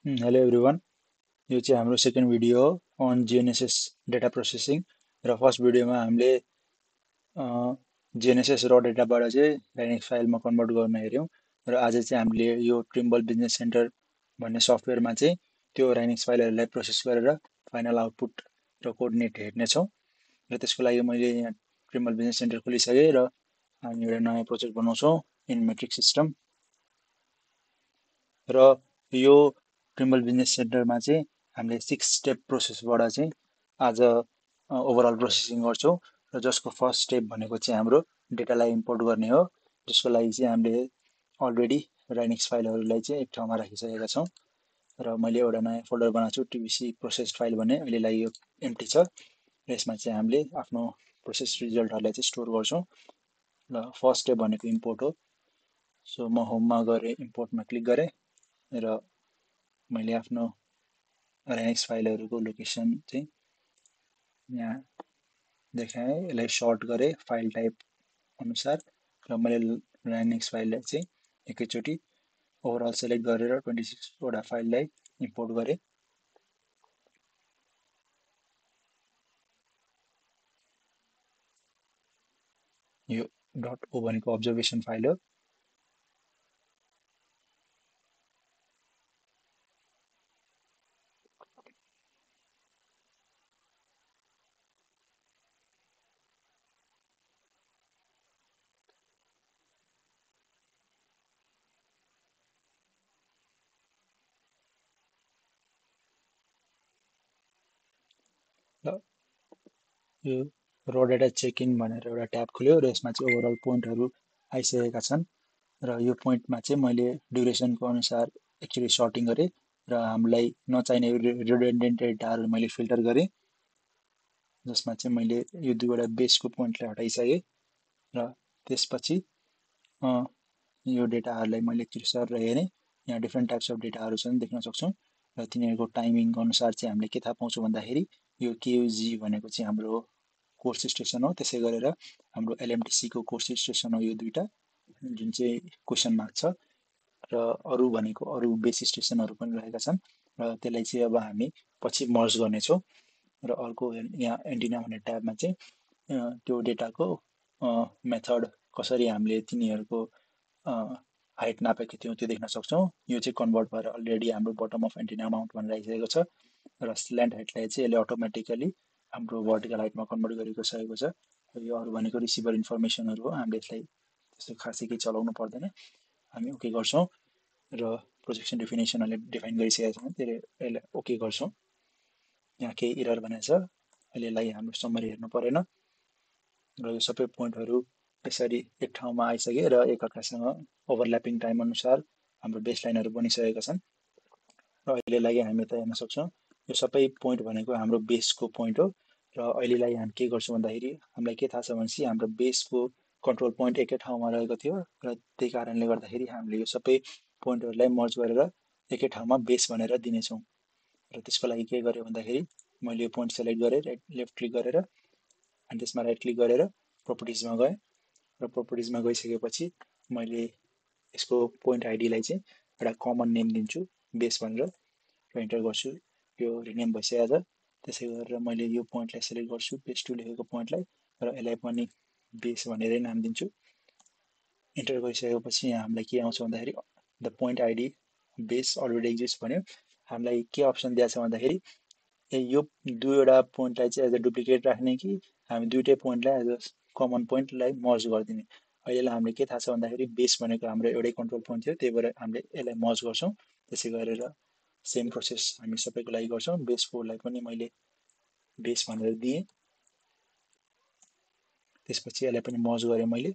Hello everyone. यो चाहिँ हाम्रो सेकेन्ड भिडियो हो अन जिएनएसएस डेटा प्रोसेसिङ र फर्स्ट भिडियोमा हामीले जिएनएसएस र डेटाबाट चाहिँ डाइनेमिक फाइलमा कन्भर्ट गर्न हेऱ्यौँ र आज चाहिँ हामीले यो ट्रिम्बल बिजनेस सेन्टर भन्ने सफ्टवेयरमा चाहिँ त्यो डाइनेमिक्स फाइलहरूलाई प्रोसेस गरेर फाइनल आउटपुट र कोअर्डिनेट हेर्नेछौँ र त्यसको लागि मैले यहाँ ट्रिम्बल बिजनेस सेन्टर खोलिसकेँ र हामी एउटा नयाँ प्रोजेक्ट बनाउँछौँ इन मेट्रिक सिस्टम र यो ट्रिम्बल बिजनेस सेन्टरमा चाहिँ हामीले 6 स्टेप प्रोसेसबाट चाहिँ आज ओभरअल प्रोसेसिङ गर्छौँ र जसको फर्स्ट स्टेप भनेको चाहिँ हाम्रो डेटालाई इम्पोर्ट गर्ने हो जसको लागि चाहिँ हामीले अलरेडी राइनिक्स फाइलहरूलाई चाहिँ एक ठाउँमा राखिसकेका छौँ र मैले एउटा नयाँ फोल्डर बनाएको छु टिबिसी प्रोसेस फाइल भन्ने अहिलेलाई यो एम्टी छ र यसमा चाहिँ हामीले आफ्नो प्रोसेस रिजल्टहरूलाई चाहिँ स्टोर गर्छौँ र फर्स्ट स्टेप भनेको इम्पोर्ट हो सो म होममा गएर इम्पोर्टमा क्लिक गरेँ र मैले आफ्नो राइनिक्स फाइलहरूको लोकेसन चाहिँ यहाँ देखाएँ यसलाई सर्ट गरेँ फाइल टाइप अनुसार र मैले राइनिक्स फाइललाई चाहिँ एकैचोटि ओभरअल सेलेक्ट गरेर 26 वटा फाइललाई इम्पोर्ट गरेँ यो डट ओ भनेको अब्जर्भेसन फाइल हो र यो र डेटा चेक इन भनेर एउटा ट्याब खुल्यो र यसमा चाहिँ ओभरअल पोइन्टहरू आइसकेका छन् र यो पोइन्टमा चाहिँ मैले ड्युरेसनको अनुसार एक्चुली सर्टिङ गरेँ र हामीलाई नचाहिने रिडेन्डेन्ट डेटाहरू मैले फिल्टर गरेँ जसमा चाहिँ मैले यो दुईवटा बेसको पोइन्टलाई हटाइसकेँ र त्यसपछि यो डेटाहरूलाई मैले एकचोटि सर हेरेँ यहाँ डिफ्रेन्ट टाइप्स अफ डेटाहरू छन् देख्न सक्छौँ र तिनीहरूको टाइमिङ अनुसार चाहिँ हामीले के थाहा पाउँछौँ भन्दाखेरि यो केयुजी भनेको चाहिँ हाम्रो कोर्स स्टेसन हो त्यसै गरेर हाम्रो एलएमटिसीको कोर्स स्टेसन हो यो दुईवटा जुन चाहिँ क्वेसन मार्क छ र अरू भनेको अरू बेस स्टेसनहरू पनि रहेका छन् र त्यसलाई चाहिँ अब हामी पछि मर्ज गर्नेछौँ र अर्को यहाँ एन्टिना भन्ने ट्याबमा चाहिँ त्यो डेटाको मेथड कसरी हामीले तिनीहरूको हाइट नापेको थियौँ त्यो देख्न सक्छौँ यो चाहिँ कन्भर्ट भएर अलरेडी हाम्रो बटम अफ एन्टिना माउन्ट भनेर आइसकेको छ र स्ल्यान्ट हाइटलाई चाहिँ यसले अटोमेटिकली हाम्रो भर्टिकल हाइटमा कन्भर्ट गरेको सकेको छ यो अरू भनेको रिसिभर इन्फर्मेसनहरू हो हामीले यसलाई त्यस्तो खासै केही चलाउनु पर्दैन हामी ओके गर्छौँ र प्रोजेक्सन डेफिनेसनहरूले डिफाइन गरिसकेका छौँ त्यसले यसलाई ओके गर्छौँ यहाँ केही इरर भनेको छ अहिले यसलाई हाम्रो समरी हेर्नु परेन र यो सबै पोइन्टहरू यसरी एक ठाउँमा आइसके र एकअर्कासँग ओभरल्यापिङ टाइम अनुसार हाम्रो बेस लाइनहरू बनिसकेका छन् र अहिलेलाई हामी त हेर्न सक्छौँ यो सबै पोइन्ट भनेको हाम्रो बेसको पोइन्ट हो र अहिलेलाई हामी के गर्छौँ भन्दाखेरि हामीलाई के थाहा छ भनेपछि हाम्रो बेसको कन्ट्रोल पोइन्ट एकै ठाउँमा रहेको थियो र त्यही कारणले गर्दाखेरि हामीले यो सबै पोइन्टहरूलाई मर्ज गरेर एकै ठाउँमा बेस भनेर दिनेछौँ र त्यसको लागि के गर्यो भन्दाखेरि मैले यो पोइन्ट सेलेक्ट गरेँ लेफ्ट क्लिक गरेर अनि त्यसमा राइट क्लिक गरेर प्रोपर्टिजमा गएँ र प्रोपर्टिजमा गइसकेपछि मैले यसको पोइन्ट आइडीलाई चाहिँ एउटा कमन नेम दिन्छु बेस भनेर र इन्टर गर्छु यो रिनेम भइसकेको छ त्यसै गरेर मैले यो पोइन्टलाई सेलेक्ट गर्छु बेस टू लेखेको पोइन्टलाई र यसलाई पनि बेस भनेरै नाम दिन्छु इन्टर गरिसकेपछि यहाँ हामीलाई के आउँछ भन्दाखेरि the point ID base already exist भन्यो हामीलाई के अप्सन दिएको छ भन्दाखेरि यो दुईवटा पोइन्टलाई चाहिँ एज अ डुप्लिकेट राख्ने कि हामी दुइटै पोइन्टलाई एज अ कमन पोइन्टलाई मर्ज गरिदिने अहिलेलाई हामीले के थाहा छ भन्दाखेरि बेस भनेको हाम्रो एउटै कन्ट्रोल पोइन्ट थियो त्यही भएर हामीले यसलाई मर्ज गर्छौँ त्यसै गरेर सेम प्रोसेस हामी सबैको लागि गर्छौँ बेस फोरलाई पनि मैले बेस भनेर दिएँ त्यसपछि यसलाई पनि मर्ज गरेँ मैले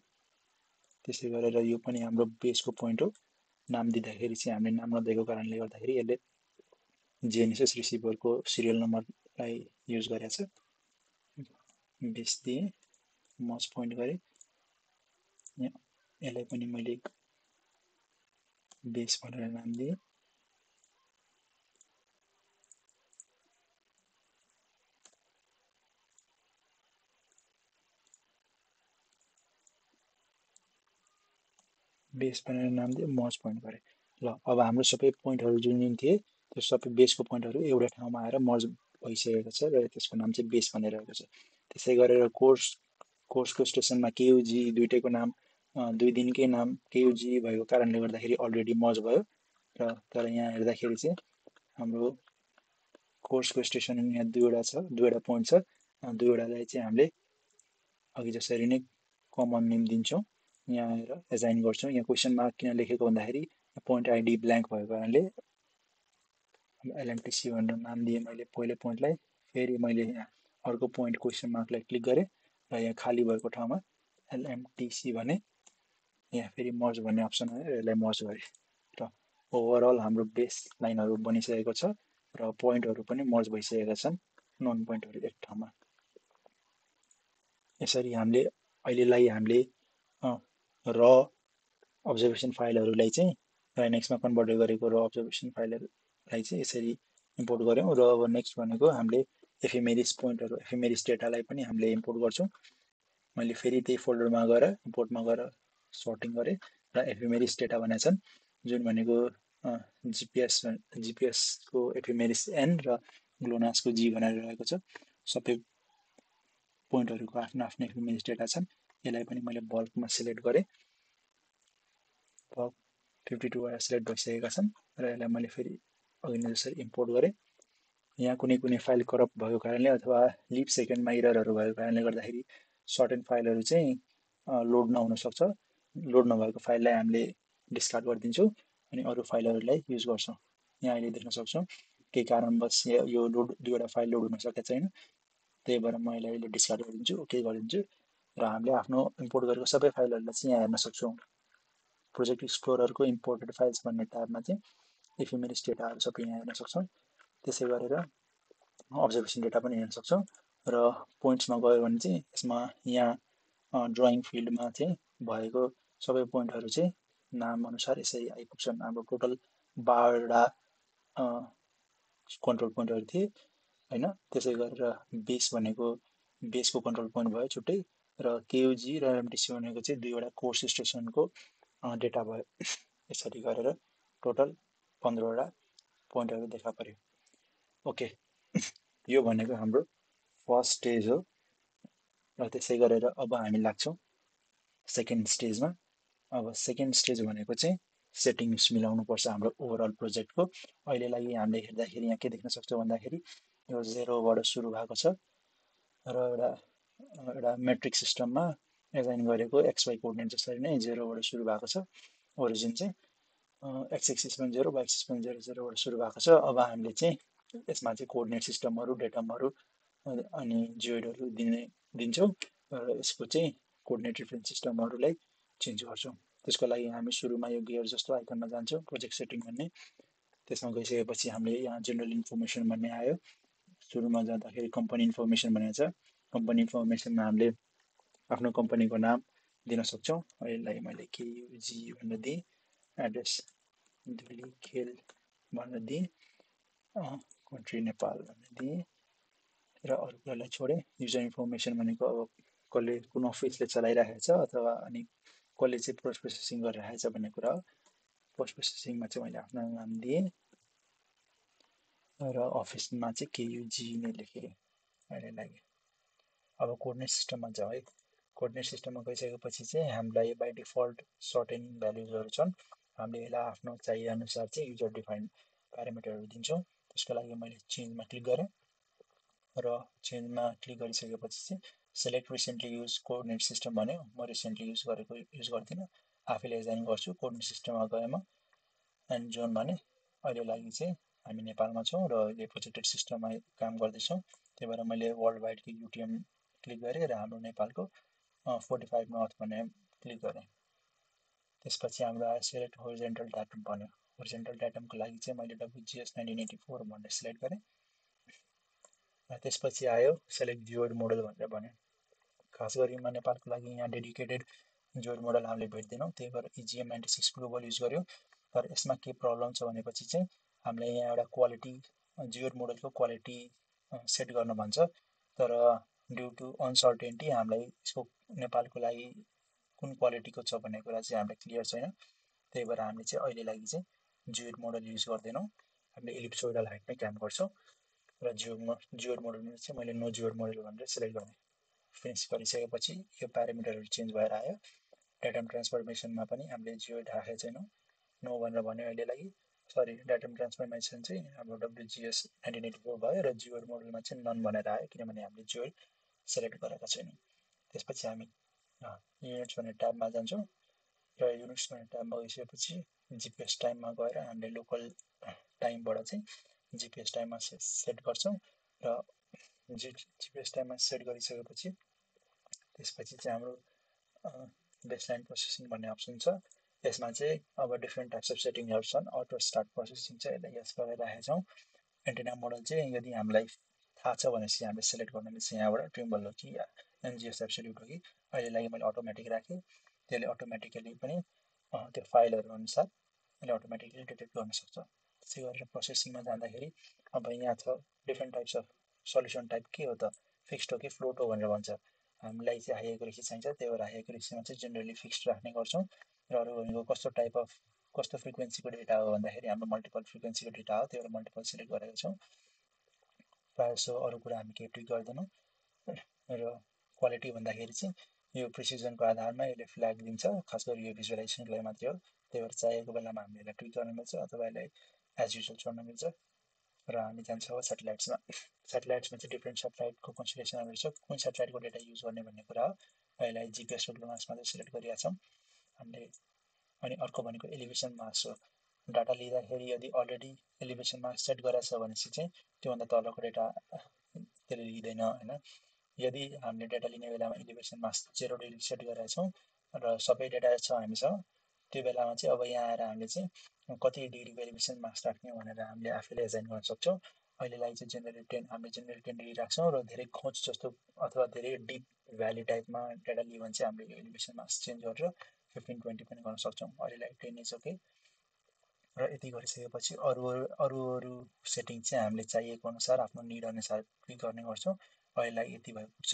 त्यसै गरेर यो पनि हाम्रो बेसको पोइन्ट हो नाम दिँदाखेरि चाहिँ हामीले नाम नदिएको कारणले गर्दाखेरि यसले जिएनएसएस रिसिभरको सिरियल नम्बरलाई युज गरेको छ बेस दिएँ मर्ज पोइन्ट गरेँ यसलाई पनि मैले बेस भनेर नाम दिएँ बेस भनेर नाम दिएँ मर्ज पोइन्ट गरेँ ल अब हाम्रो सबै पोइन्टहरू जुन जुन थिए त्यो सबै बेसको पोइन्टहरू एउटा ठाउँमा आएर मर्ज भइसकेको छ र त्यसको नाम चाहिँ बेस भनेर रहेको छ। त्यसै गरेर कोर्सको स्टेसनमा केयुजी दुइटैको नाम दुई दिनकै नाम केयुजी भएको कारणले गर्दाखेरि अलरेडी मर्ज भयो र तर यहाँ हेर्दाखेरि चाहिँ हाम्रो कोर्सको स्टेसन यहाँ दुईवटा पोइन्ट छ, दुईवटालाई चाहिँ हामीले अघि जसरी नै कमन नेम दिन्छौँ, यहाँ आएर एजाइन गर्छौँ। यहाँ क्वेसन मार्क किन लेखेको भन्दाखेरि पोइन्ट आइडी ब्ल्याङ्क भएको कारणले एलएमटिसी भनेर नाम दिएँ मैले पहिलो पोइन्टलाई, फेरि मैले यहाँ अर्को पोइन्ट क्वेसन मार्कलाई क्लिक गरेँ र यहाँ खाली भएको ठाउँमा एलएमटिसी भने यहाँ फेरि मर्ज भन्ने अप्सन आयो र यसलाई मर्ज गरेँ र ओभरअल हाम्रो बेस लाइनहरू बनिसकेको छ र पोइन्टहरू पनि मर्ज भइसकेका छन् नन पोइन्टहरू एक ठाउँमा। यसरी हामीले अहिलेलाई हामीले र अब्जर्भेसन फाइलहरूलाई चाहिँ लाइनेक्समा कन्भर्ट गरेको र अब्जर्भेसन फाइलहरूलाई चाहिँ यसरी इम्पोर्ट गऱ्यौँ र अब नेक्स्ट भनेको हामीले एफिमेरिस पोइन्टहरू एफिमेरिस डेटालाई पनि हामीले इम्पोर्ट गर्छौँ। मैले फेरि त्यही फोल्डरमा गएर इम्पोर्टमा गएर सर्टिङ गरेँ र एफिमेरिस डेटा भनेको छन् जुन भनेको जिपिएसको एफिमेरिस एन र ग्लोनासको जी भनेर रहेको छ। सबै पोइन्टहरूको आफ्नो आफ्नो एफिमेरिस डेटा छन्। यसलाई पनि मैले बल्कमा सिलेक्ट गरेँ, बल्क 52 वटा सिलेक्ट भइसकेका छन् र यसलाई मैले फेरि अघि नै जसरी इम्पोर्ट गरेँ। यहाँ कुनै कुनै फाइल करप्ट भएको कारणले अथवा लिप सेकेन्डमा इररहरू भएको कारणले गर्दाखेरि सर्टेन फाइलहरू चाहिँ लोड नहुन सक्छ। लोड नभएको फाइललाई हामीले डिस्कार्ड गरिदिन्छौँ अनि अरू फाइलहरूलाई युज गर्छौँ। यहाँ अहिले देख्न सक्छौँ केही कारणवश यो लोड दुईवटा फाइल लोड हुन सकेको छैन, त्यही भएर म यसलाई अहिले डिस्कार्ड गरिदिन्छु, ओके गरिदिन्छु र हामीले आफ्नो इम्पोर्ट गरेको सबै फाइलहरूलाई चाहिँ यहाँ हेर्न सक्छौँ। प्रोजेक्ट एक्सप्लोररको इम्पोर्टेड फाइल्स भन्ने ट्याबमा चाहिँ एफिमेरिस डेटाहरू सबै यहाँ हेर्न सक्छौँ। त्यसै गरेर अब्जर्भेसन डेटा पनि हेर्न सक्छौँ र पोइन्ट्समा गयो भने चाहिँ यसमा यहाँ ड्रइङ फिल्डमा चाहिँ भएको सबै पोइन्टहरू चाहिँ नाम अनुसार यसरी आइपुग्छन्। हाम्रो टोटल 12वटा कन्ट्रोल पोइन्टहरू थिए होइन। त्यसै गरेर बेस भनेको बेसको कन्ट्रोल पोइन्ट भयो छुट्टै र केयुजी र एमटिसी भनेको चाहिँ दुईवटा कोर्स स्टेसनको डेटा भयो। यसरी गरेर टोटल 15वटा पोइन्टहरू देखा पर्यो। ओके, यो भनेको हाम्रो फर्स्ट स्टेज हो र त्यसै गरेर अब हामी लाग्छौँ सेकेन्ड स्टेजमा। अब सेकेन्ड स्टेज भनेको चाहिँ सेटिङ्स मिलाउनु पर्छ हाम्रो ओभरअल प्रोजेक्टको। अहिलेलाई हामीले हेर्दाखेरि यहाँ के देख्न सक्छौँ भन्दाखेरि यो 0बाट सुरु भएको छ र एउटा मेट्रिक सिस्टममा एजाइन गरेको एक्सवाई कोअर्डिनेट जसरी नै 0बाट सुरु भएको छ। ओरिजिन चाहिँ एक्स एक्सिस पनि 0 वाइ एक्सिस पनि 0बाट सुरु भएको छ। अब हामीले चाहिँ यसमा चाहिँ कोअर्डिनेट सिस्टमहरू डेटमहरू अनि जियोइडहरू दिन्छौँ र यसको चाहिँ कोअर्डिनेट रिफरेन्स सिस्टमहरूलाई चेन्ज गर्छौँ। त्यसको लागि हामी सुरुमा यो गियर जस्तो आइकनमा जान्छौँ, प्रोजेक्ट सेटिङ भन्ने। त्यसमा गइसकेपछि हामीले यहाँ जेनरल इन्फर्मेसन भन्ने आयो। सुरुमा जाँदाखेरि कम्पनी इन्फर्मेसन भनेको छ। कम्पनी इन्फर्मेसनमा हामीले आफ्नो कम्पनीको नाम दिन सक्छौँ। यसलाई मैले केयुजी भनेर दिएँ, एड्रेस धुलीखेल भनेर दिएँ, कन्ट्री नेपाल भनेर दिएँ र अरू कुरालाई छोडेँ। युजर इन्फर्मेसन भनेको अब कसले कुन अफिसले चलाइरहेको छ अथवा अनि कसले चाहिँ पोस्ट प्रोसेसिङ गरिरहेको छ भन्ने कुरा हो। पोस्ट प्रोसेसिङमा चाहिँ मैले आफ्नो नाम दिएँ र अफिसमा चाहिँ केयुजी नै लेखेँ अहिलेलाई। अब कोअर्डिनेट सिस्टममा जाउँ है। कोअर्डिनेट सिस्टममा गइसकेपछि चाहिँ हामीलाई बाई डिफल्ट सर्टेन भ्यालुजहरू छन्। हामीले यसलाई आफ्नो चाहिए अनुसार चाहिँ युजर डिफाइन्ड प्यारामिटरहरू दिन्छौँ। त्यसको लागि मैले चेन्जमा क्लिक गरेँ र चेन्जमा क्लिक गरिसकेपछि चाहिँ select recently use coordinate system भन्यो। म रिसेन्टली युज गरेको युज गर्दिनँ, आफैले एजाइन गर्छु। कोअर्डिनेट सिस्टममा गएमा एन्ड जोन भने अहिले लागि चाहिँ हामी नेपालमा छौँ र अहिले प्रोजेक्टेड सिस्टममा काम गर्दैछौँ। त्यही भएर मैले वर्ल्ड वाइडको युटिएम क्लिक गरेँ र हाम्रो नेपालको 45 नर्थ भन्ने क्लिक गरेँ। त्यसपछि हाम्रो आयो सेलेक्ट होरिजेन्टल डाटम भन्यो। होरिजेन्टल डाटमको लागि चाहिँ मैले WGS 1984 भनेर सिलेक्ट गरेँ र त्यसपछि आयो सेलेक्ट जियोइड मोडल भनेर भन्यो। खास गरी म नेपालको लागि यहाँ डेडिकेटेड जियोइड मोडल हामीले भेट्दैनौँ, त्यही भएर EGM96 ग्लोबल युज गऱ्यौँ। तर यसमा के प्रब्लम छ भनेपछि चाहिँ हामीले यहाँ एउटा क्वालिटी जियोइड मोडलको क्वालिटी सेट गर्न भन्छ, तर ड्यु टु अनसर्टेन्टी हामीलाई यसको नेपालको लागि कुन क्वालिटीको छ भन्ने कुरा चाहिँ हामीलाई क्लियर छैन। त्यही भएर हामीले चाहिँ अहिले लागि चाहिँ जियोइड मोडल युज गर्दैनौँ। हामीले इलिप्सोइडल हाइटमै काम गर्छौँ र जियोड मोडलमा चाहिँ मैले नो जियोड मोडल भनेर सिलेक्ट गर्ने फिनिस गरिसकेपछि यो प्यारामिटरहरू चेन्ज भएर आयो डाटाम ट्रान्सफर्मेसनमा पनि हामीले जियोड राखेको छैनौँ नो भनेर भन्यो अहिलेलाई सरी डाटाम ट्रान्सफर्मेसन चाहिँ हाम्रो WGS 1984 भयो र जियोड मोडलमा चाहिँ नन भनेर आयो किनभने हामीले जियोड सेलेक्ट गरेका छैनौँ त्यसपछि हामी युनिट्स भन्ने ट्याबमा जान्छौँ र युनिट्स भन्ने ट्याबमा गइसकेपछि जिपिएस टाइममा गएर हामीले लोकल टाइमबाट चाहिँ जिपिएस टाइममा सेट गर्छौँ र जिपिएस टाइममा सेट गरिसकेपछि त्यसपछि चाहिँ हाम्रो बेसलाइन प्रोसेसिङ भन्ने अप्सन छ यसमा चाहिँ अब डिफ्रेन्ट टाइप्स अफ सेटिङहरू छन् अटो स्टार्ट प्रोसेसिङ चाहिँ यसलाई यस गरेर राखेका छौँ एन्टेना मोडल चाहिँ यदि हामीलाई थाहा छ भनेपछि हामीले सेलेक्ट गर्न मिल्छ यहाँबाट ट्रिम्बल हो कि एनजिएस एब्सोल्युट हो कि अहिलेलाई मैले अटोमेटिक राखेँ त्यसले अटोमेटिकली पनि त्यो फाइलहरू अनुसार यसले अटोमेटिकली डिटेक्ट गर्न सक्छ त्यसै गरेर प्रोसेसिङमा जाँदाखेरि अब यहाँ छ different types of solution type के हो त फिक्स्ड हो कि फ्लोट हो भनेर भन्छ हामीलाई चाहिँ हाई एक्युरेसी चाहिन्छ त्यही भएर हाई एक्युरेसीमा चाहिँ जेनरली फिक्स्ड राख्ने गर्छौँ र अरू भनेको कस्तो टाइप अफ कस्तो फ्रिक्वेन्सीको डेटा हो भन्दाखेरि हाम्रो मल्टिपल फ्रिक्वेन्सीको डेटा हो त्यही भएर मल्टिपल सिलेक्ट गरेका छौँ प्रायः जसो अरू कुरा हामी केही ट्विक गर्दैनौँ र क्वालिटी भन्दाखेरि चाहिँ यो प्रिसिजनको आधारमा यसले फ्ल्याग दिन्छ खास गरी यो भिजुअलाइजेसनको लागि मात्रै हो त्यही भएर चाहिएको बेलामा हामीले यसलाई ट्विक गर्न मिल्छ अथवा यसलाई एज युजल छोड्न मिल्छ र हामी जान्छौँ सेटेलाइट्समा सेटेलाइट्समा चाहिँ डिफ्रेन्ट सेटेलाइटको कन्सिडरेसनहरू छ कुन सेटेलाइटको डेटा युज गर्ने भन्ने कुरा हो अहिले जिपिएस र ग्लोनासमा चाहिँ सिलेक्ट गरिरहेका छौँ हामीले अनि अर्को भनेको एलिभेसन मार्क्स हो डाटा लिँदाखेरि यदि अलरेडी एलिभेसन मार्क्स सेट गरेको छ भनेपछि चाहिँ त्योभन्दा तलको डेटा त्यसले लिँदैन होइन यदि हामीले डेटा लिने बेलामा एलिभेसन मार्क्स 0 डिग्री सेट गरेका छौँ र सबै डेटा छ हामीसँग त्यो बेलामा चाहिँ अब यहाँ आएर हामीले चाहिँ कति डिग्रीको एलिभेसन मार्क्स राख्ने भनेर हामीले आफैले एजाइन गर्न सक्छौँ अहिलेलाई चाहिँ जेनरली 10 हामीले जेनरली 10 डिग्री राख्छौँ र धेरै खोज जस्तो अथवा धेरै डिप भ्याली टाइपमा डेटा लियो भने चाहिँ हामीले एलिभेसन मार्क्स चेन्ज गरेर 15-20 पनि गर्न सक्छौँ अहिलेलाई 10 इज ओके र यति गरिसकेपछि अरू सेटिङ चाहिँ हामीले चाहिएको अनुसार आफ्नो निड अनुसार क्लिक गर्ने गर्छौँ अहिलेलाई यति भयो पुग्छ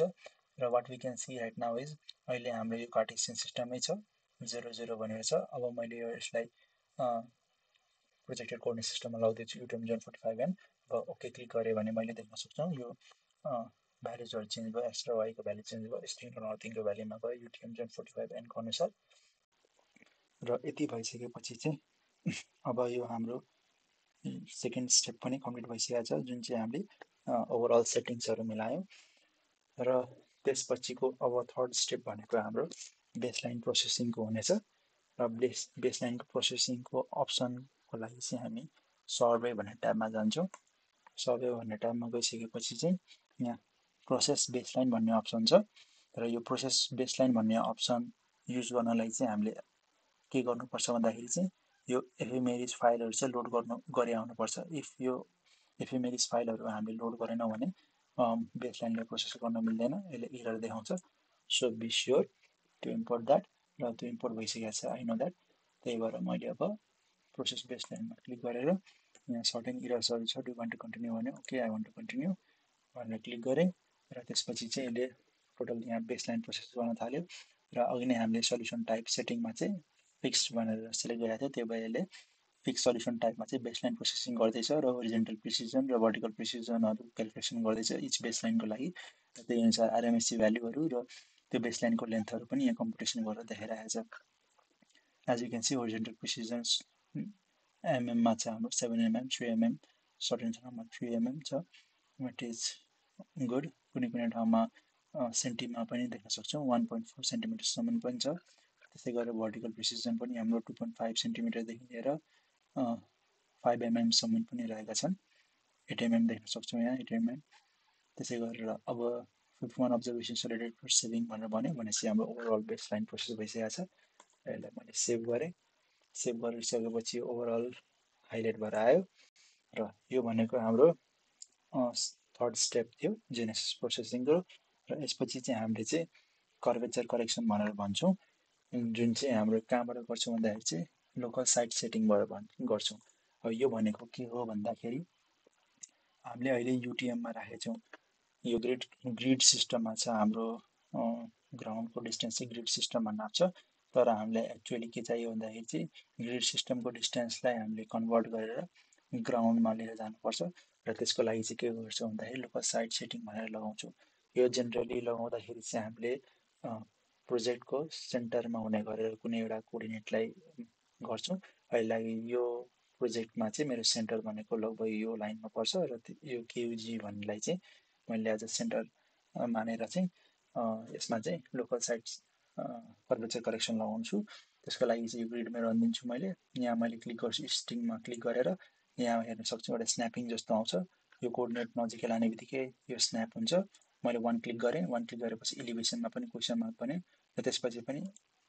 र what we can see right now is अहिले हाम्रो यो कार्टेसियन सिस्टमै छ 0 भनेर छ अब मैले यसलाई प्रोजेक्टेड कोअर्डिनेट सिस्टममा लगाउँदैछु UTM-Gen 45N अब ओके क्लिक गरेँ भने मैले देख्न सक्छौँ यो भ्यालुजहरू चेन्ज भयो एक्स र वाईको भ्यालु चेन्ज भयो स्ट्रिङ र नर्थिङको भ्यालुमा गयो UTM-Gen 45N को अनुसार र यति भइसकेपछि चाहिँ अब यो हाम्रो सेकेन्ड स्टेप पनि कम्प्लिट भइसकेको छ जुन चाहिँ हामीले ओभरअल सेटिङ्सहरू मिलायौँ र त्यसपछिको अब थर्ड स्टेप भनेको हाम्रो बेसलाइन प्रोसेसिङको हुनेछ र बेसलाइनको प्रोसेसिङको अप्सनको लागि चाहिँ हामी सर्वे भन्ने ट्याबमा जान्छौँ सर्वे भन्ने ट्याबमा गइसकेपछि चाहिँ यहाँ प्रोसेस बेसलाइन भन्ने अप्सन छ र यो प्रोसेस बेसलाइन भन्ने अप्सन युज गर्नलाई चाहिँ हामीले के गर्नुपर्छ भन्दाखेरि चाहिँ यो एफएमएरिज फाइलहरू चाहिँ लोड गरे आउनुपर्छ इफ यो एफएमएरिज फाइलहरू हामीले लोड गरेनौँ भने बेसलाइनले प्रोसेस गर्न मिल्दैन यसले एरर देखाउँछ so be sure to import that र त्यो इम्पोर्ट भइसकेको छ आई नो द्याट त्यही भएर मैले अब प्रोसेस बेसलाइनमा क्लिक गरेर यहाँ सर्टेन इरर्सहरू छ डु वान्ट टु कन्टिन्यू भने okay I want to continue भनेर क्लिक गरेँ र त्यसपछि चाहिँ यसले टोटल यहाँ बेसलाइन प्रोसेस गर्न थाल्यो र अघि नै हामीले सल्युसन टाइप सेटिङमा चाहिँ फिक्स्ड भनेर सेलेक्ट गरेको थियो त्यही भएर यसले फिक्स सल्युसन टाइपमा चाहिँ बेसलाइन प्रोसेसिङ गर्दैछ र होरिजेन्टल प्रिसिजन र भर्टिकल प्रिसिजनहरू क्यालकुलेसन गर्दैछ इच बेसलाइनको लागि र त्यही अनुसार आरएमएससी भ्यालुहरू र त्यो बेसलाइनको लेन्थहरू पनि यहाँ कम्पुटेसन गरेर देखाइरहेको छ as you can see horizontal precisions एमएममा छ हाम्रो 7 mm 3 mm सर्टेन ठाउँमा 3 mm छ इट इज गुड कुनै कुनै ठाउँमा सेन्टिमा पनि देख्न सक्छौँ 1.4 सेन्टिमिटरसम्म पनि छ त्यसै गरेर भर्टिकल प्रिसिजन पनि हाम्रो 2.5 सेन्टिमिटरदेखि लिएर 5 mm सम्म पनि रहेका छन् 8 mm देख्न सक्छौँ यहाँ 8 mm त्यसै गरेर अब fifth one observation related for saving भनेर भन्यो भनेपछि हाम्रो ओभरअल बेसलाइन प्रोसेस भइसकेको छ यसलाई मैले सेभ गरेँ सेभ गरिसकेपछि ओभरअल हाइलाइट भएर आयो र यो भनेको हाम्रो थर्ड स्टेप थियो जेनेसिस प्रोसेसिङको र यसपछि चाहिँ हामीले चाहिँ कर्वेचर करेक्सन भनेर भन्छौँ जुन चाहिँ हाम्रो कहाँबाट गर्छौँ भन्दाखेरि चाहिँ लोकल साइट सेटिङबाट गर्छौँ अब यो भनेको के हो भन्दाखेरि हामीले अहिले युटिएममा राखेको छौँ यो ग्रिड सिस्टममा छ हाम्रो ग्राउन्डको डिस्टेन्स चाहिँ ग्रिड सिस्टममा नाप्छ तर हामीलाई एक्चुअली के चाहियो भन्दाखेरि चाहिँ ग्रिड सिस्टमको डिस्टेन्सलाई हामीले कन्भर्ट गरेर ग्राउन्डमा लिएर जानुपर्छ र त्यसको लागि चाहिँ के गर्छु भन्दाखेरि लोकल साइट सेटिङ भनेर लगाउँछु। यो जेनरली लगाउँदाखेरि चाहिँ हामीले प्रोजेक्टको सेन्टरमा हुने गरेर कुनै एउटा कोअर्डिनेटलाई गर्छौँ। अहिलेलाई यो प्रोजेक्टमा चाहिँ मेरो सेन्टर भनेको लगभग यो लाइनमा पर्छ र यो केयुजी भन्नेलाई चाहिँ मैले एज अ सेन्टर मानेर चाहिँ यसमा चाहिँ लोकल साइट्स कर्वेचर करेक्सन लगाउँछु। त्यसको लागि चाहिँ यो ग्रिडमा रनिदिन्छु मैले। यहाँ मैले क्लिक गर्छु, स्टिङमा क्लिक गरेर यहाँ हेर्न सक्छु एउटा स्न्यापिङ जस्तो आउँछ। यो कोअर्डिनेट नजिकै लाने बित्तिकै यो स्न्याप हुन्छ। मैले वान क्लिक गरेँ, वान क्लिक गरेपछि इलिभेसनमा पनि क्वेसन मार्क बन्यो र त्यसपछि पनि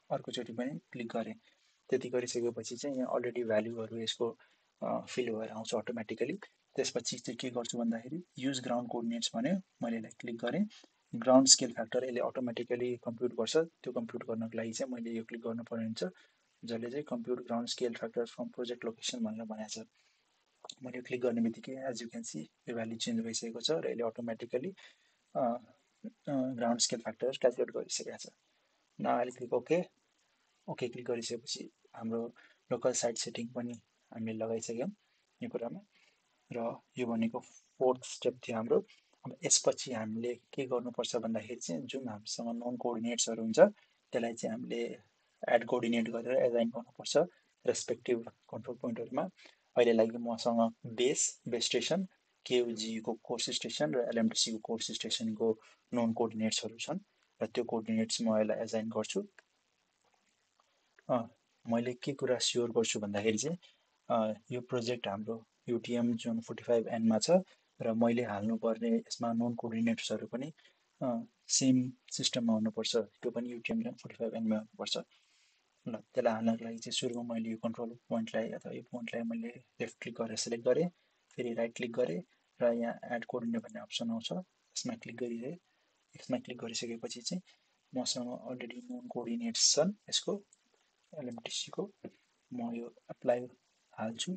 अर्कोचोटि पनि क्लिक गरेँ। त्यति गरिसकेपछि चाहिँ यहाँ अलरेडी भ्याल्युहरू यसको फिल भएर आउँछ अटोमेटिकली। त्यसपछि चाहिँ के गर्छु भन्दाखेरि युज ग्राउन्ड कोअर्डिनेट्स भन्यो, मैले यसलाई क्लिक गरेँ। ग्राउन्ड स्केल फ्याक्टर यसले अटोमेटिकली कम्प्युट गर्छ। त्यो कम्प्युट गर्नको लागि चाहिँ मैले यो क्लिक गर्नुपर्ने हुन्छ, जसले चाहिँ कम्प्युट ground scale factor from project location भनेर भनेको छ। मैले क्लिक गर्ने बित्तिकै एज यु क्यान सी यो भ्याल्यु चेन्ज भइसकेको छ र यसले automatically ground scale factor calculate गरिसकेको छ। न अहिले क्लिक ओके। ओके क्लिक गरिसकेपछि हाम्रो लोकल साइट सेटिङ पनि हामीले लगाइसक्यौँ यो कुरामा। र यो भनेको फोर्थ स्टेप थियो हाम्रो। अब यसपछि हामीले के गर्नुपर्छ भन्दाखेरि चाहिँ जुन हामीसँग नन कोअर्डिनेट्सहरू हुन्छ त्यसलाई चाहिँ हामीले एड कोअर्डिनेट गरेर एजाइन गर्नुपर्छ रेस्पेक्टिभ कन्ट्रोल पोइन्टहरूमा। अहिले लागि मसँग बेस स्टेसन, केयुजीको कोर्स स्टेसन र एलएमटिसीको कोर्स स्टेसनको नन कोअर्डिनेट्सहरू छन् र त्यो कोअर्डिनेट्स म यसलाई एजाइन गर्छु। मैले के कुरा स्योर गर्छु भन्दाखेरि चाहिँ यो प्रोजेक्ट हाम्रो युटिएम जुन 45N छ र मैले हाल्नुपर्ने यसमा नन कोअर्डिनेट्सहरू पनि सेम सिस्टममा हुनुपर्छ। त्यो पनि युटिएम जुन 45N हुनुपर्छ। ल त्यसलाई हाल्नको लागि चाहिँ सुरुमा मैले यो कन्ट्रोल पोइन्टलाई अथवा यो पोइन्टलाई मैले लेफ्ट क्लिक गरेर सिलेक्ट गरेँ, फेरि राइट क्लिक गरेँ र यहाँ एड कोअर्डिनेट भन्ने अप्सन आउँछ, यसमा क्लिक गरिदिएँ। यसमा क्लिक गरिसकेपछि चाहिँ मसँग अलरेडी नन कोअर्डिनेट्स छन् यसको एलएमटिसीको। म यो एप्लाई हाल्छु।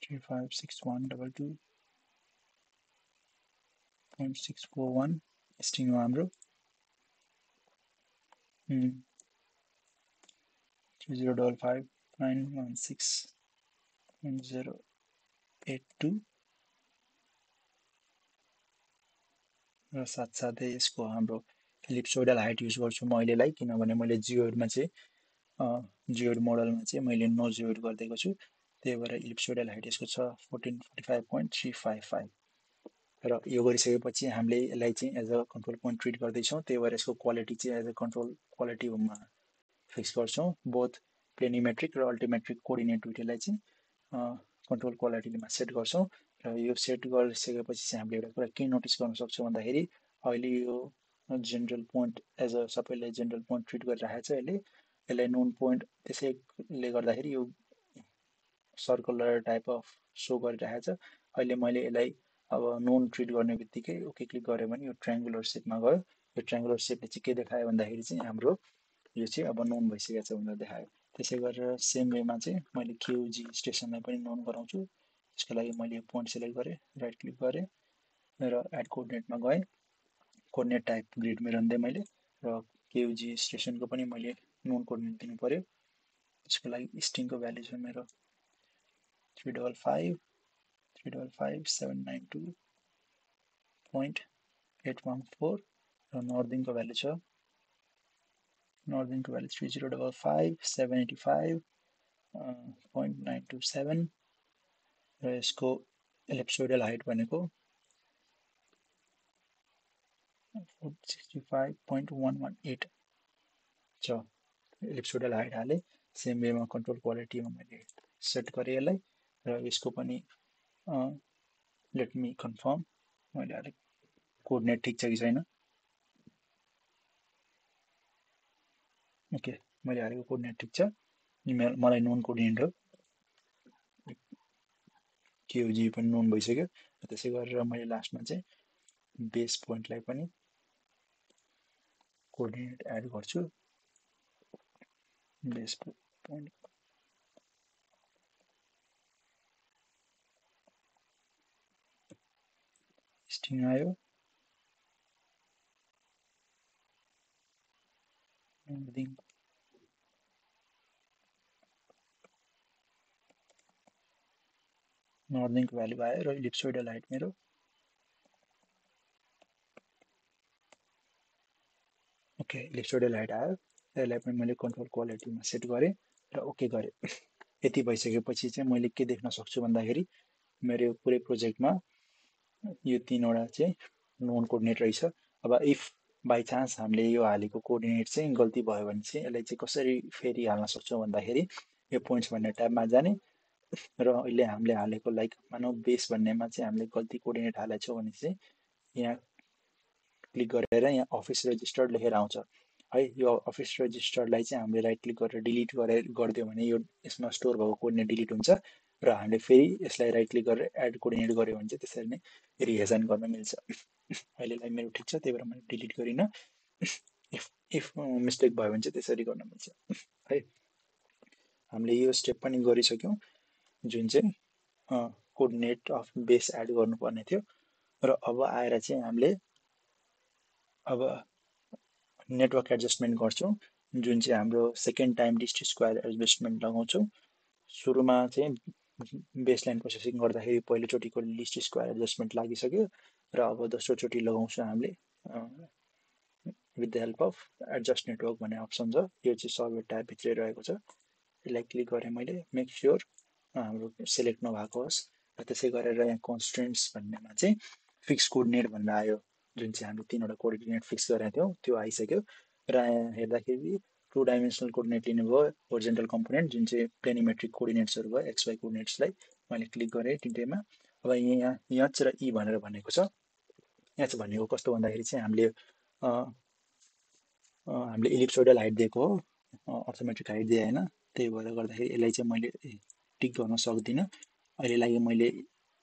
356122.641 स्ट्रिङ हो हाम्रो। 3055.916.082 र साथसाथै यसको हाम्रो इलिप्सोइडल हाइट युज गर्छु म अहिलेलाई, किनभने मैले जियोडमा चाहिँ जियोड मोडलमा चाहिँ मैले नो जियोड गरिदिएको छु। त्यही भएर इलिप्सोइडल हाइट यसको छ 1445.355 र यो गरिसकेपछि हामीले यसलाई चाहिँ as a control point treat गर्दैछौँ। त्यही भएर यसको क्वालिटी चाहिँ एज अ कन्ट्रोल क्वालिटीमा फिक्स गर्छौँ। बोथ प्लेनिमेट्रिक र अल्टिमेट्रिक कोअर्डिनेट दुइटैलाई चाहिँ कन्ट्रोल क्वालिटीमा सेट गर्छौँ। र यो सेट गरिसकेपछि चाहिँ हामीले एउटा कुरा के नोटिस गर्न सक्छौँ भन्दाखेरि अहिले यो जेनरल पोइन्ट एज अ सबैले जेनरल पोइन्ट ट्रिट गरिरहेको छ। यसलाई नोन पोइन्ट त्यसैले गर्दाखेरि यो सर्कुलर टाइप अफ सो गरिरहेको छ। अहिले मैले यसलाई अब नोन ट्रिट गर्ने बित्तिकै ओके क्लिक गऱ्यो भने यो ट्रायङ्गुलर सेपमा गयो। यो ट्रायङ्गुलर सेपले चाहिँ के देखायो भन्दाखेरि चाहिँ हाम्रो यो चाहिँ अब नोन भइसकेको छ भनेर देखायो। त्यसै गरेर सेम वेमा चाहिँ मैले केयुजी स्टेसनलाई पनि नोन गराउँछु। त्यसको लागि मैले यो पोइन्ट सिलेक्ट गरेँ, राइट क्लिक गरेँ र एड कोअर्डिनेटमा गएँ। कोअर्डिनेट टाइप ग्रिडमै रनिदिएँ मैले र केयुजी स्टेसनको पनि मैले नोन कोअर्डिनेट दिनु पऱ्यो। त्यसको लागि स्ट्रिङको भ्याल्यु छ मेरो 355.792.814 र नर्दिङको भ्याल्यु छ 3055.785.927 र यसको एलिप्सोइडल हाइट भनेको 65.118 छ। एलिप्सोइडल हाइट हालेँ। सेम वेमा कन्ट्रोल क्वालिटीमा मैले सेट गरेँ यसलाई र यसको पनि लेट मी कन्फर्म मैले हालेँ कोअर्डिनेट ठिक छ कि छैन। ओके, मैले हालेको कोअर्डिनेट ठिक छ। मलाई नोन कोअर्डिनेट हो, केयुजी पनि नोन भइसक्यो। त्यसै गरेर मैले लास्टमा चाहिँ बेस पोइन्टलाई पनि कोअर्डिनेट एड गर्छु। बेस पोइन्ट स्ट्रिङ आयो, नर्निङको भ्यालु आयो र इलिप्सोइडल हाइट मेरो ओके इलिप्सोइडल हाइट आयो। यसलाई पनि मैले कन्ट्रोल क्वालिटीमा सेट गरेँ र ओके गरेँ। यति भइसकेपछि चाहिँ मैले के देख्न सक्छु भन्दाखेरि मेरो यो पुरै प्रोजेक्टमा यो तीनवटा चाहिँ नोन कोअर्डिनेट रहेछ। अब इफ बाई चान्स हामीले यो हालेको कोअर्डिनेट चाहिँ गल्ती भयो भने चाहिँ यसलाई चाहिँ कसरी फेरि हाल्न सक्छौँ भन्दाखेरि यो पोइन्ट्स भन्ने ट्याबमा जाने र अहिले हामीले हालेको लाइक मानौ बेस भन्नेमा चाहिँ हामीले गल्ती कोअर्डिनेट हालेको छौँ भने चाहिँ यहाँ क्लिक गरेर यहाँ अफिस रेजिस्टर्ड लेखेर आउँछ है। यो अफिस रेजिस्टर्डलाई चाहिँ हामीले राइट क्लिक गरेर डिलिट गरिदियो भने यो यसमा स्टोर भएको कोअर्डिनेट डिलिट हुन्छ र हामीले फेरि यसलाई राइट क्लिक गरेर एड कोअर्डिनेट गऱ्यो भने चाहिँ त्यसरी नै रिहेजन गर्न मिल्छ। अहिलेलाई मेरो ठिक छ, त्यही भएर मैले डिलिट गरिनँ। इफ इफ मिस्टेक भयो भने चाहिँ त्यसरी गर्न मिल्छ है। हामीले यो स्टेप पनि गरिसक्यौँ जुन चाहिँ कोअर्डिनेट अफ बेस एड गर्नुपर्ने थियो र अब आएर चाहिँ हामीले अब नेटवर्क एडजस्टमेन्ट गर्छौँ जुन चाहिँ हाम्रो second time list square adjustment लगाउँछौँ। सुरुमा चाहिँ बेसलाइन प्रोसेसिङ गर्दाखेरि पहिलोचोटिको लिस्ट स्क्वायर एडजस्टमेन्ट लागिसक्यो र अब दोस्रोचोटि लगाउँछौँ हामीले with the help of adjust network भन्ने अप्सन छ। यो चाहिँ सर्भर ट्याबभित्रै रहेको छ। यसलाई क्लिक गरेँ मैले, मेक स्योर हाम्रो सेलेक्ट नभएको होस् र त्यसै गरेर यहाँ कन्स्ट्रेन्ट्स भन्नेमा चाहिँ फिक्स कोअर्डिनेट भनेर आयो जुन चाहिँ हामीले तीनवटा कोअर्डिनेट फिक्स गरेका थियौँ त्यो आइसक्यो र यहाँ हेर्दाखेरि 2 डाइमेन्सनल कोअर्डिनेट लिनुभयो होरिजेन्टल कम्पोनेन्ट जुन चाहिँ प्लेनिमेट्रिक कोअर्डिनेट्सहरू भयो एक्स वाइ कोअर्डिनेट्सलाई मैले क्लिक गरेँ तिनटैमा। अब यहाँ एच र ई भनेर भनेको छ। एच भनेको कस्तो भन्दाखेरि चाहिँ हामीले इलिप्सोइडल हाइट दिएको हो, अर्थोमेट्रिक हाइट दिएन, त्यही भएर गर्दाखेरि यसलाई चाहिँ मैले टिक गर्न सक्दिनँ। अहिलेलाई मैले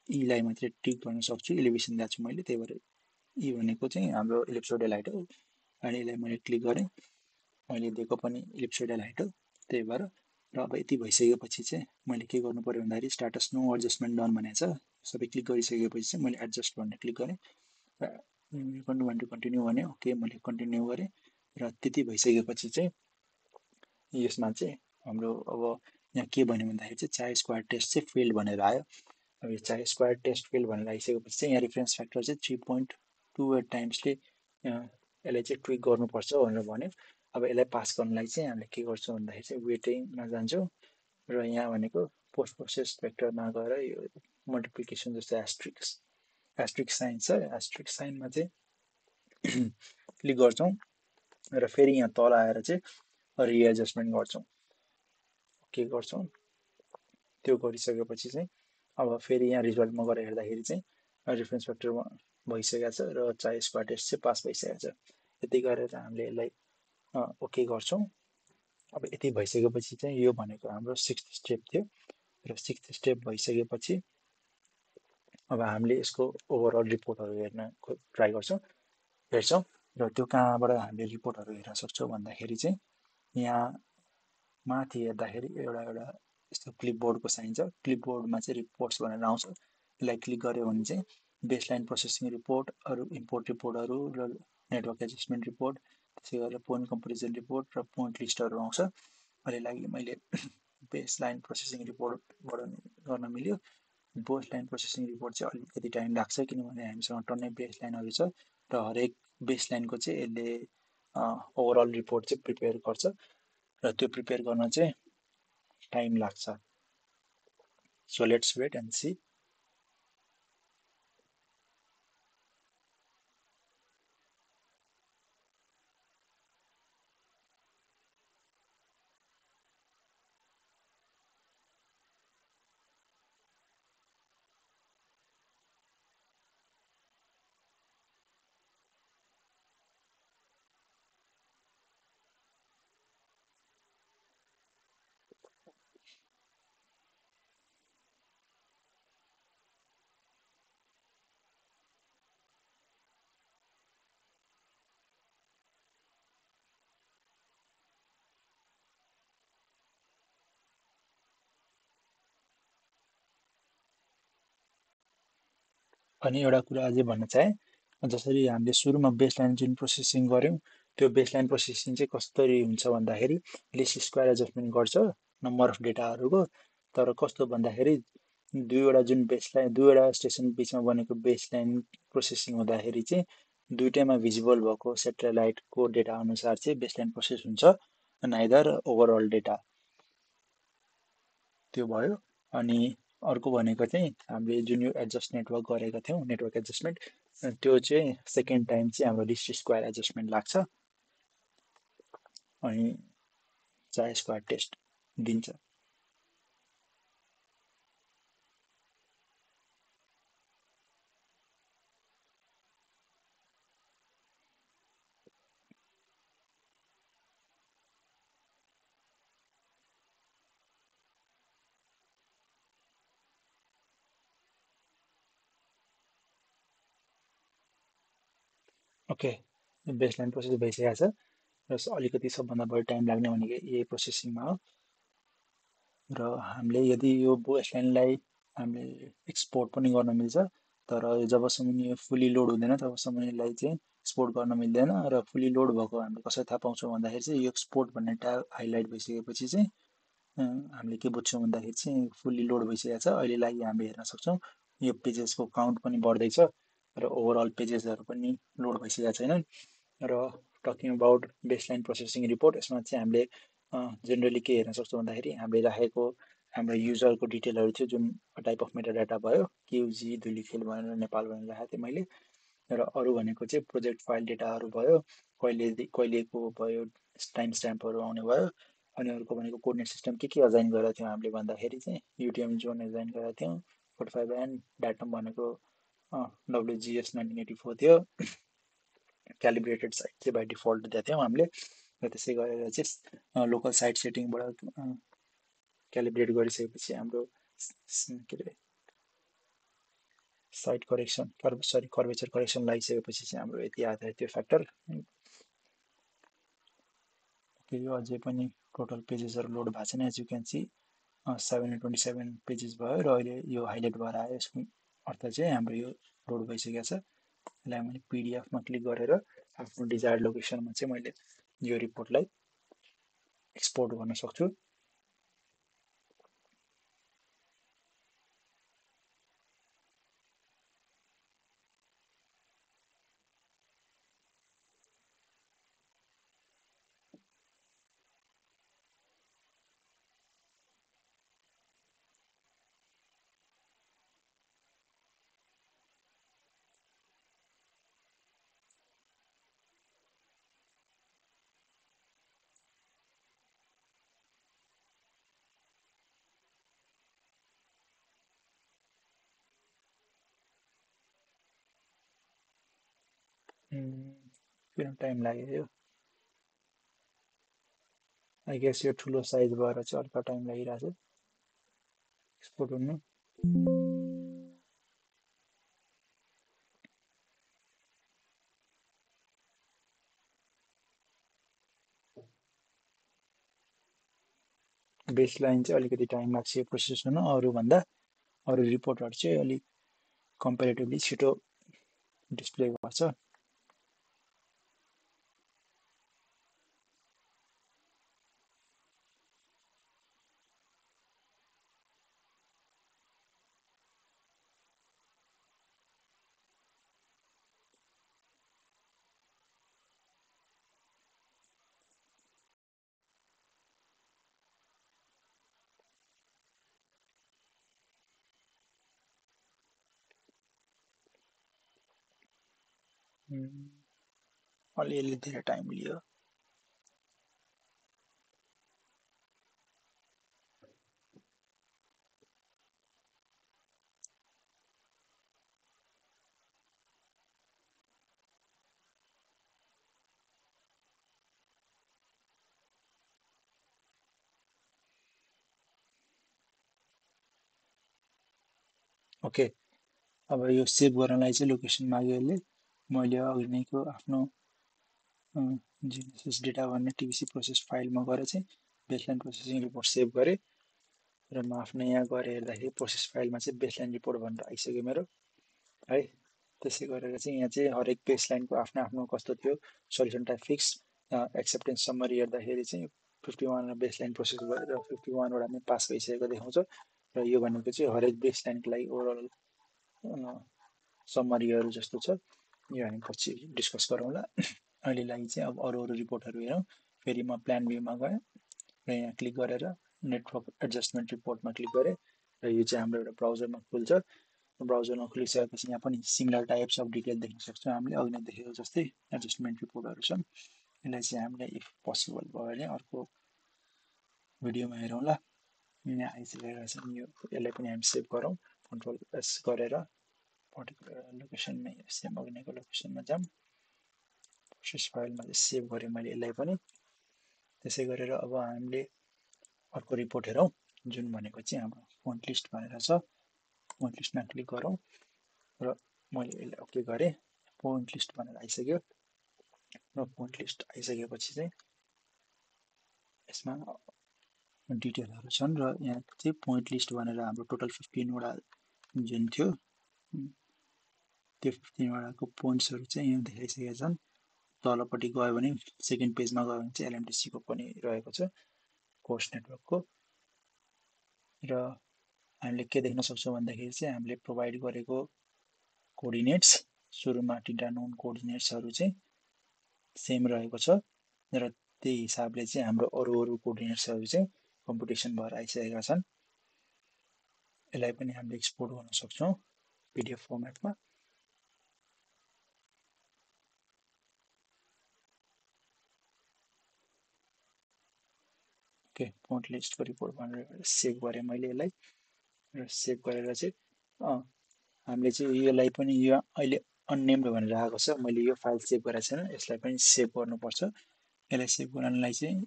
ईलाई मात्रै टिक गर्न सक्छु, इलिभेसन दिएको छु मैले, त्यही भएर ई भनेको चाहिँ हाम्रो इलिप्सोइडल हाइट हो अनि यसलाई मैले क्लिक गरेँ। मैले दिएको पनि इलिप्सोइडल हाइट हो, त्यही भएर र अब यति भइसकेपछि चाहिँ मैले के गर्नु पऱ्यो भन्दाखेरि स्ट्याटस नो एडजस्टमेन्ट डन भनेको छ। सबै क्लिक गरिसकेपछि चाहिँ मैले एडजस्ट भन्ने क्लिक गरेँ र कन्टिन्यू भने ओके मैले कन्टिन्यू गरेँ र त्यति भइसकेपछि चाहिँ यसमा चाहिँ हाम्रो अब यहाँ के भन्यो भन्दाखेरि चाहिँ चाहे स्क्वायर टेस्ट चाहिँ फेल्ड भनेर आयो। अब यो चाहे स्क्वायर टेस्ट फेल्ड भनेर आइसकेपछि चाहिँ यहाँ रिफरेन्स फ्याक्टर चाहिँ 3.28 टाइम्सले यसलाई चाहिँ ट्विक गर्नुपर्छ भनेर भन्यो। अब यसलाई पास गर्नलाई चाहिँ हामीले के गर्छौँ भन्दाखेरि चाहिँ वेटिङमा जान्छौँ र यहाँ भनेको पोस्ट प्रोसेस भेक्टरमा गएर यो मल्टिप्लिकेसन जस्तो एस्ट्रिक साइन छ, एस्ट्रिक साइनमा चाहिँ क्लिक गर्छौँ र फेरि यहाँ तल आएर चाहिँ रिएडजस्टमेन्ट गर्छौँ, के गर्छौँ त्यो गरिसकेपछि चाहिँ अब फेरि यहाँ रिजल्टमा गएर हेर्दाखेरि चाहिँ रिफरेन्स फ्याक्टर भइसकेको छ र चाहे स्क्वायर टेस्ट चाहिँ पास भइसकेको छ। यति गरेर हामीले यसलाई ओके गर्छौँ। अब यति भइसकेपछि चाहिँ यो भनेको हाम्रो 6th स्टेप थियो र 6th स्टेप भइसकेपछि अब हामीले यसको ओभरअल रिपोर्टहरू हेर्न ट्राई हेर्छौँ र त्यो कहाँबाट हामीले रिपोर्टहरू हेर्न सक्छौँ भन्दाखेरि चाहिँ यहाँ माथि हेर्दाखेरि एउटा यस्तो क्लिपबोर्डको साइन छ, क्लिपबोर्डमा चाहिँ रिपोर्ट्स भनेर आउँछ। यसलाई क्लिक गऱ्यो भने चाहिँ बेसलाइन प्रोसेसिङ रिपोर्ट, अरू इम्पोर्ट रिपोर्टहरू र नेटवर्क एडजस्टमेन्ट रिपोर्ट, त्यसै गरेर पोइन्ट कम्पेरिजन रिपोर्ट र पोइन्ट लिस्टहरू आउँछ। अहिलेलाई मैले बेसलाइन प्रोसेसिङ रिपोर्टबाट गर्न मिल्यो। बेसलाइन प्रोसेसिङ रिपोर्ट चाहिँ अलिकति टाइम लाग्छ किनभने हामीसँग टन्नै बेसलाइनहरू छ र हरेक बेसलाइनको चाहिँ यसले ओभरअल रिपोर्ट चाहिँ प्रिपेयर गर्छ र त्यो प्रिपेयर गर्न चाहिँ टाइम लाग्छ। So let's wait and see. अनि एउटा कुरा अझै भन्न चाहेँ, जसरी हामीले सुरुमा बेसलाइन जुन प्रोसेसिङ गऱ्यौँ त्यो बेसलाइन प्रोसेसिङ चाहिँ कसरी हुन्छ भन्दाखेरि लिस्ट स्क्वायर एडजस्टमेन्ट गर्छ नम्बर अफ डेटाहरूको, तर कस्तो भन्दाखेरि दुईवटा जुन बेसलाइन दुईवटा स्टेसन बिचमा बनेको बेसलाइन प्रोसेसिङ हुँदाखेरि चाहिँ दुइटैमा भिजिबल भएको सेटेलाइटको डेटा अनुसार चाहिँ बेसलाइन प्रोसेस हुन्छ नाइदर ओभरअल डेटा त्यो भयो। अनि अर्को भनेको चाहिँ हामीले जुन यो एडजस्ट नेटवर्क गरेका थियौँ नेटवर्क एडजस्टमेन्ट त्यो चाहिँ सेकेन्ड टाइम चाहिँ हाम्रो लिस्ट स्क्वायर एडजस्टमेन्ट लाग्छ अनि चाइ स्क्वायर टेस्ट दिन्छ। ओके बेसलाइन प्रोसेस भइसकेको छ र अलिकति सबभन्दा बढी टाइम लाग्ने भनेको यही प्रोसेसिङमा हो र हामीले यदि यो बेसलाइनलाई हामीले एक्सपोर्ट पनि गर्न मिल्छ तर जबसम्म यो फुल्ली लोड हुँदैन तबसम्म यसलाई चाहिँ एक्सपोर्ट गर्न मिल्दैन र फुल्ली लोड भएको हामीले कसरी थाहा पाउँछौँ भन्दाखेरि चाहिँ यो एक्सपोर्ट भन्ने ट्याब हाइलाइट भइसकेपछि चाहिँ हामीले के बुझ्छौँ भन्दाखेरि चाहिँ फुल्ली लोड भइसकेको छ अहिलेलाई हामीले हेर्न सक्छौँ यो पेजेसको काउन्ट पनि बढ्दैछ र ओभरअल पेजेसहरू पनि लोड भइसकेका छैनन् र talking about baseline processing report यसमा चाहिँ हामीले जेनरली के हेर्न सक्छौँ भन्दाखेरि हामीले राखेको हाम्रो युजरको डिटेलहरू थियो जुन टाइप अफ मेटाडाटा भयो केयुजी धुलीखेल भनेर नेपाल भनेर राखेको थिएँ मैले र अरू भनेको चाहिँ प्रोजेक्ट फाइल डेटाहरू भयो कहिलेको भयो टाइम स्ट्याम्पहरू आउने भयो अनि अर्को भनेको कोर्डिनेट सिस्टम के अजाइन गरेका थियौँ हामीले भन्दाखेरि चाहिँ युटिएम जोन अजाइन गरेका थियौँ 45 डाटम भनेको डब्लुजिएस 1984 थियो क्यालिब्रेटेड साइट चाहिँ बाई डिफल्ट दिएको थियौँ हामीले र त्यसै गरेर चाहिँ लोकल साइट सेटिङबाट क्यालिब्रेट गरिसकेपछि हाम्रो के अरे साइट करेक्सन कर्वेचर करेक्सन लगाइसकेपछि चाहिँ हाम्रो यति आएको थियो त्यो फ्याक्टर यो अझै पनि टोटल पेजेसहरू लोड भएको छैन as you can see 727 pages भयो र अहिले यो हाइलाइट भएर आयो यसको अर्थ चाहिँ हाम्रो यो लोड भइसकेको छ यसलाई मैले पिडिएफमा क्लिक गरेर आफ्नो डिजायर्ड लोकेसनमा चाहिँ मैले यो रिपोर्टलाई एक्सपोर्ट गर्न सक्छु। किन टाइम लाग्यो यो आई गेस यो ठुलो साइज भएर चाहिँ अलिक टाइम लागिरहेको छ एक्सपोर्ट हुनु। बेस लाइन चाहिँ अलिकति टाइम लाग्छ यो प्रोसेस हुन अरूभन्दा अरू रिपोर्टहरू चाहिँ अलिक कम्पेरिटिभली छिटो डिस्प्ले गर्छ। अलिअलि धेरै टाइम लियो। ओके अब यो सेभ गर्नलाई चाहिँ लोकेसन माग्यो यसले मैले अघि नैको आफ्नो जिएनएसएस डेटा भन्ने टिबिसी प्रोसेस फाइलमा गएर चाहिँ बेसलाइन प्रोसेसिङ रिपोर्ट सेभ गरेँ र म आफ्नो यहाँ गएर हेर्दाखेरि प्रोसेस फाइलमा चाहिँ बेसलाइन रिपोर्ट भनेर आइसक्यो मेरो है। त्यसै गरेर चाहिँ यहाँ चाहिँ हरेक बेसलाइनको आफ्नो आफ्नो कस्तो थियो solution type fix acceptance summary हेर्दाखेरि चाहिँ 51 बेसलाइन प्रोसेस गरेर 51 वटा नै पास भइसकेको देखाउँछ र यो भनेको चाहिँ हरेक बेसलाइनको लागि ओभरअल समरीहरू जस्तो छ। यो हामी पछि डिस्कस गरौँला। अहिलेलाई चाहिँ अब अरू अरू रिपोर्टहरू हेरौँ। फेरि म प्लान भ्यूमा गएँ र यहाँ क्लिक गरेर नेटवर्क एडजस्टमेन्ट रिपोर्टमा क्लिक गरेँ र यो चाहिँ हाम्रो एउटा ब्राउजरमा खुल्छ। ब्राउजरमा खुलिसकेपछि यहाँ पनि सिमिलर टाइप्स अफ डिटेल देख्न सक्छौँ हामीले अघि नै देखेको जस्तै एडजस्टमेन्ट रिपोर्टहरू छन्। यसलाई चाहिँ हामीले इफ पोसिबल भयो भने अर्को भिडियोमा हेरौँला। यहाँ आइसकेका छन्, यो यसलाई पनि हामी सेभ गरौँ। कन्ट्रोल एस गरेर पर्टिकुलर लोकेसनमा सेम अघिको लोकेसनमा जाऊँ। प्रोसेस फाइलमा चाहिँ सेभ गरेँ मैले यसलाई पनि। त्यसै गरेर अब हामीले अर्को रिपोर्ट हेरौँ जुन भनेको चाहिँ हाम्रो पोइन्ट लिस्ट भनेर छ। पोइन्ट लिस्टमा क्लिक गरौँ र मैले यसलाई ओके गरेँ। पोइन्ट लिस्ट भनेर आइसक्यो र पोइन्ट लिस्ट आइसकेपछि चाहिँ यसमा डिटेलहरू छन् र यहाँ चाहिँ पोइन्ट लिस्ट भनेर हाम्रो टोटल 15वटा जुन थियो त्यो 15वटाको पोइन्ट्सहरू चाहिँ यहाँ देखाइसकेका छन्। तलपट्टि गयो भने सेकेन्ड पेजमा गयो भने चाहिँ एलएमटिसीको पनि रहेको छ कोर्स नेटवर्कको। र हामीले के देख्न सक्छौँ भन्दाखेरि चाहिँ हामीले प्रोभाइड गरेको कोअर्डिनेट्स सुरुमा तिनवटा नोन कोअर्डिनेट्सहरू चाहिँ सेम रहेको छ र त्यही हिसाबले चाहिँ हाम्रो अरू अरू कोअर्डिनेट्सहरू चाहिँ कम्पिटिसन भएर आइसकेका छन्। यसलाई पनि हामीले एक्सपोर्ट गर्न सक्छौँ पिडिएफ फर्मेटमा। ओके, पोइन्ट लिस्टको रिपोर्ट भनेर सेभ गरेँ मैले यसलाई र सेभ गरेर चाहिँ हामीले चाहिँ यसलाई पनि यो अहिले अननेम्ड भनेर आएको छ। मैले यो फाइल सेभ गरेको छैन, यसलाई पनि सेभ गर्नुपर्छ। यसलाई सेभ गर्नलाई चाहिँ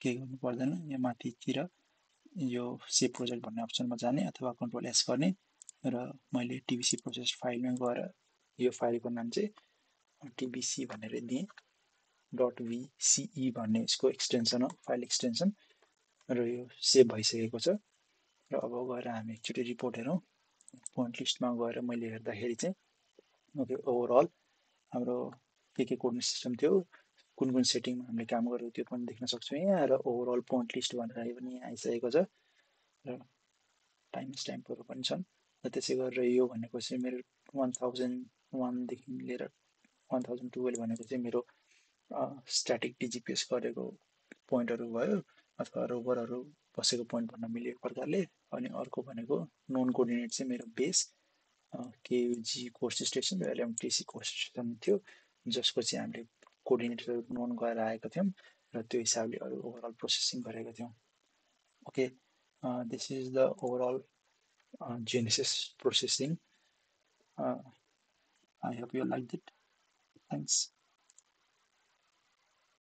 केही गर्नु पर्दैन, यहाँ माथितिर यो सेभ प्रोजेक्ट भन्ने अप्सनमा जाने अथवा कन्ट्रोल एस गर्ने र मैले टिबिसी प्रोसेस फाइलमा गएर यो फाइलको नाम चाहिँ टिबिसी भनेर दिएँ। .vce भन्ने यसको एक्सटेन्सन हो, फाइल एक्सटेन्सन र यो सेभ भइसकेको छ। र अब गएर हामी एकचोटि रिपोर्ट हेरौँ। पोइन्ट लिस्टमा गएर मैले हेर्दाखेरि चाहिँ ओके ओभरअल हाम्रो के कोअर्डिनेट सिस्टम थियो, कुन कुन सेटिङमा हामीले काम गऱ्यौँ त्यो पनि देख्न सक्छौँ यहाँ। र ओभरअल पोइन्ट लिस्ट भनेर पनि यहाँ आइसकेको छ र टाइम स्ट्याम्पहरू पनि छन्। र त्यसै गरेर यो भनेको चाहिँ मेरो 1001देखि लिएर 1012 भनेको चाहिँ मेरो स्ट्याटिक डिजिपिएस गरेको पोइन्टहरू भयो अथवा रोभरहरू बसेको पोइन्ट भन्न मिल्यो एक प्रकारले। अनि अर्को भनेको नन कोअर्डिनेट चाहिँ मेरो बेस केयुजी कोर्स स्टेसन र एलएमटिसी कोर्स स्टेसन थियो, जसको चाहिँ हामीले कोअर्डिनेटहरू नोन गरेर आएको थियौँ र त्यो हिसाबले अरू ओभरअल प्रोसेसिङ गरेका थियौँ। Okay, this is the overall Genesis processing. I hope you liked it. Thanks.